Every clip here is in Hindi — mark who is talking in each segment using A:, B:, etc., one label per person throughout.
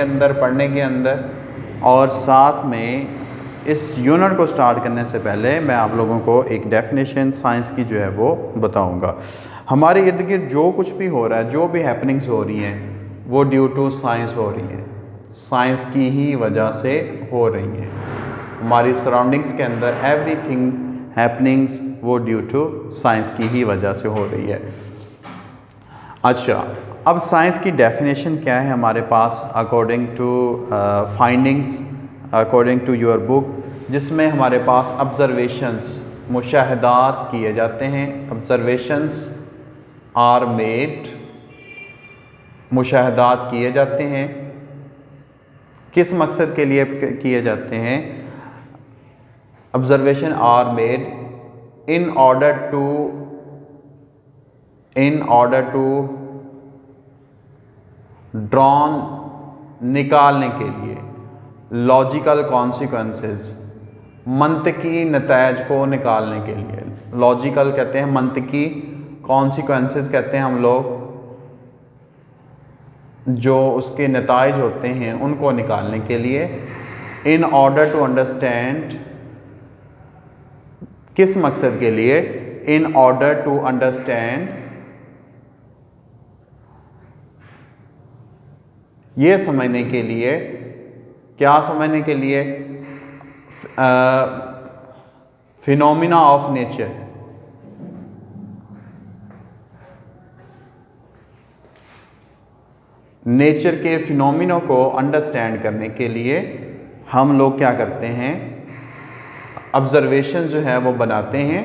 A: अंदर पढ़ने के अंदर, और साथ में इस यूनिट को स्टार्ट करने से पहले मैं आप लोगों को एक डेफिनेशन साइंस की जो है वो बताऊंगा। हमारे इर्द गिर्द जो कुछ भी हो रहा है, जो भी हैपनिंग्स हो रही हैं, वो ड्यू टू साइंस हो रही हैं, साइंस की ही वजह से हो रही हैं। हमारी सराउंडिंग्स के अंदर एवरीथिंग हैपनिंग्स वो ड्यू टू साइंस की ही वजह से हो रही है। अच्छा, अब साइंस की डेफिनेशन क्या है हमारे पास according to findings according to your book, जिसमें हमारे पास ऑब्जर्वेशंस मुशाहदात किए जाते हैं। ऑब्जर्वेशंस आर मेड, मुशाहदात किए जाते हैं। किस मकसद के लिए किए जाते हैं? Observation are made in order to drawn, निकालने के लिए, लॉजिकल कॉन्सिक्वेंसेस, मंतकी नतायज को निकालने के लिए। लॉजिकल कहते हैं, मंतकी, कॉन्सिक्वेंसेस कहते हैं हम लोग जो उसके नतायज होते हैं उनको निकालने के लिए। इन ऑर्डर टू अंडरस्टैंड, किस मकसद के लिए? इन ऑर्डर टू अंडरस्टैंड, ये समझने के लिए, क्या समझने के लिए? फिनोमिना ऑफ नेचर, नेचर के फिनोमिना को अंडरस्टैंड करने के लिए हम लोग क्या करते हैं? ऑब्जर्वेशन जो है वो बनाते हैं,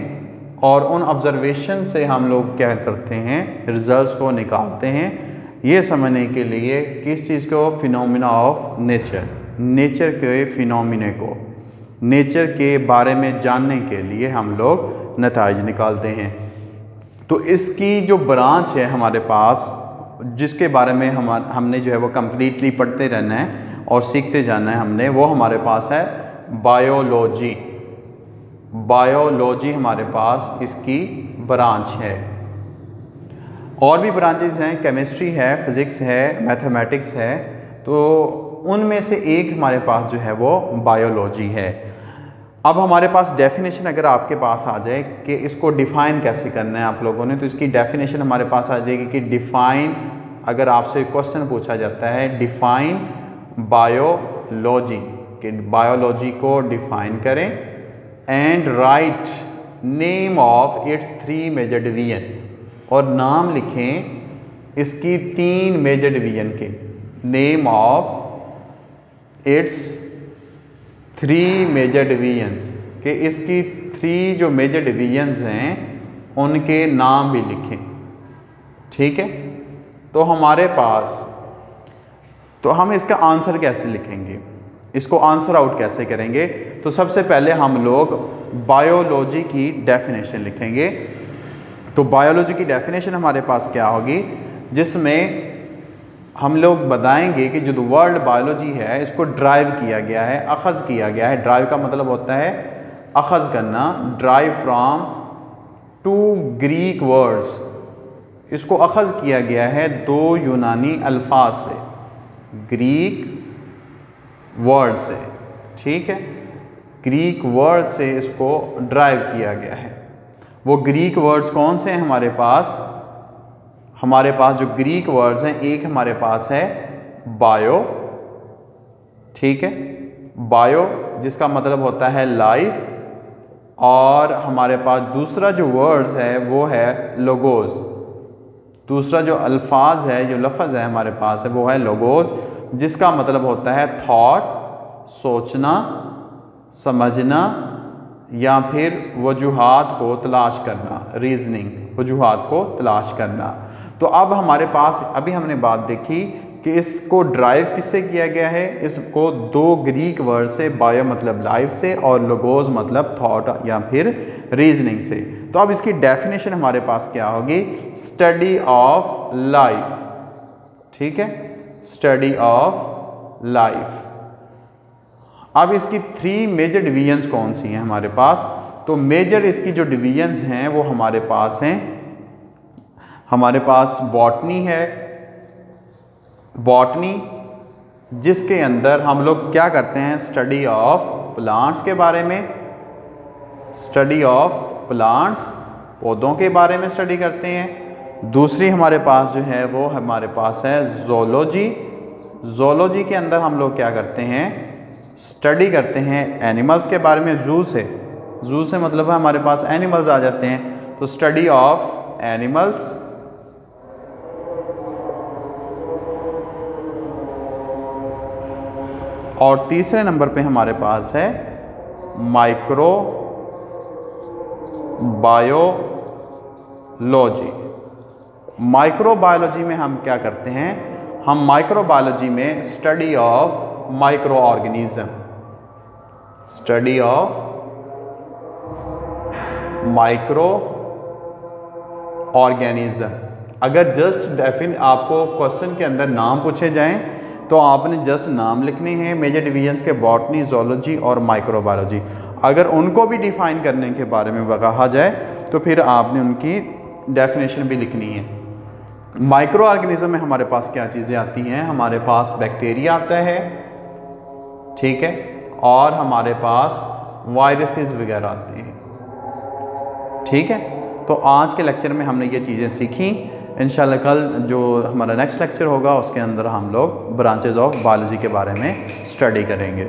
A: और उन ऑब्जर्वेशन से हम लोग क्या करते हैं? रिजल्ट्स को निकालते हैं। ये समझने के लिए किस चीज़ को? फिनोमिना ऑफ नेचर, नेचर के फिनोमिने को, नेचर के बारे में जानने के लिए हम लोग नताइज निकालते हैं। तो इसकी जो ब्रांच है हमारे पास, जिसके बारे में हमने जो है वो कम्प्लीटली पढ़ते रहना है और सीखते जाना है हमने, वो हमारे पास है बायोलॉजी। बायोलॉजी हमारे पास इसकी ब्रांच है। और भी ब्रांचेज हैं, केमिस्ट्री है, फिज़िक्स है, मैथमेटिक्स है, तो उनमें से एक हमारे पास जो है वो बायोलॉजी है। अब हमारे पास डेफिनेशन अगर आपके पास आ जाए कि इसको डिफ़ाइन कैसे करना है आप लोगों ने, तो इसकी डेफिनेशन हमारे पास आ जाएगी कि डिफ़ाइन, अगर आपसे क्वेश्चन पूछा जाता है डिफ़ाइन बायोलॉजी, कि बायोलॉजी को डिफ़ाइन करें, and write name of its 3 major division, और नाम लिखें इसकी 3 मेजर डिवीजन के, name of its 3 major divisions, कि इसकी 3 जो मेजर डिवीजन्स हैं उनके नाम भी लिखें। ठीक है, तो हमारे पास, तो हम इसका आंसर कैसे लिखेंगे, इसको आंसर आउट कैसे करेंगे? तो सबसे पहले हम लोग बायोलॉजी की डेफिनेशन लिखेंगे। तो बायोलॉजी की डेफिनेशन हमारे पास क्या होगी, जिसमें हम लोग बताएंगे कि जो वर्ड बायोलॉजी है इसको ड्राइव किया गया है, अखज़ किया गया है। ड्राइव का मतलब होता है अखज़ करना, ड्राइव फ्रॉम 2 ग्रीक वर्ड्स, इसको अखज़ किया गया है 2 यूनानी अल्फाज से, ग्रीक वर्ड से। ठीक है, ग्रीक वर्ड से इसको ड्राइव किया गया है। वो ग्रीक वर्ड्स कौन से हैं हमारे पास? हमारे पास जो ग्रीक वर्ड्स हैं, एक हमारे पास है बायो, ठीक है, बायो जिसका मतलब होता है लाइफ, और हमारे पास दूसरा जो वर्ड्स है वो है लोगोस। दूसरा जो अल्फाज है, जो लफ्ज़ है हमारे पास है, वो है लोगोस, जिसका मतलब होता है थॉट, सोचना, समझना, या फिर वजूहात को तलाश करना, रीजनिंग, वजूहात को तलाश करना। तो अब हमारे पास, अभी हमने बात देखी कि इसको ड्राइव किससे किया गया है, इसको 2 ग्रीक वर्ड से, बायो मतलब लाइफ से, और लोगोस मतलब थॉट या फिर रीजनिंग से। तो अब इसकी डेफिनेशन हमारे पास क्या होगी? Study of life. ठीक है, स्टडी ऑफ लाइफ। अब इसकी 3 मेजर डिवीजन्स कौन सी हैं हमारे पास? तो मेजर इसकी जो डिवीजन्स हैं वो हमारे पास हैं, हमारे पास बॉटनी है, बॉटनी, जिसके अंदर हम लोग क्या करते हैं, स्टडी ऑफ प्लांट्स के बारे में, स्टडी ऑफ प्लांट्स, पौधों के बारे में स्टडी करते हैं। दूसरी हमारे पास जो है वो हमारे पास है ज़ूलॉजी। ज़ूलॉजी के अंदर हम लोग क्या करते हैं, स्टडी करते हैं एनिमल्स के बारे में। जू से मतलब है हमारे पास एनिमल्स आ जाते हैं, तो स्टडी ऑफ एनिमल्स। और तीसरे नंबर पे हमारे पास है माइक्रो बायोलॉजी। माइक्रोबायोलॉजी में हम क्या करते हैं, हम माइक्रोबायोलॉजी में study of micro organism, study of micro organism. अगर जस्ट आपको क्वेश्चन के अंदर नाम पूछे जाएं तो आपने जस्ट नाम लिखने हैं, मेजर डिवीजन्स के बॉटनी, ज़ूलॉजी और माइक्रोबायोलॉजी। अगर उनको भी डिफाइन करने के बारे में कहा जाए तो फिर आपने उनकी डेफिनेशन भी लिखनी है। माइक्रो ऑर्गेनिज्म में हमारे पास क्या चीज़ें आती हैं, हमारे पास बैक्टीरिया आता है, ठीक है, और हमारे पास वायरसेस वगैरह आते हैं, ठीक है। तो आज के लेक्चर में हमने ये चीज़ें सीखी। इंशाल्लाह कल जो हमारा नेक्स्ट लेक्चर होगा उसके अंदर हम लोग ब्रांचेस ऑफ बायोलॉजी के बारे में स्टडी करेंगे।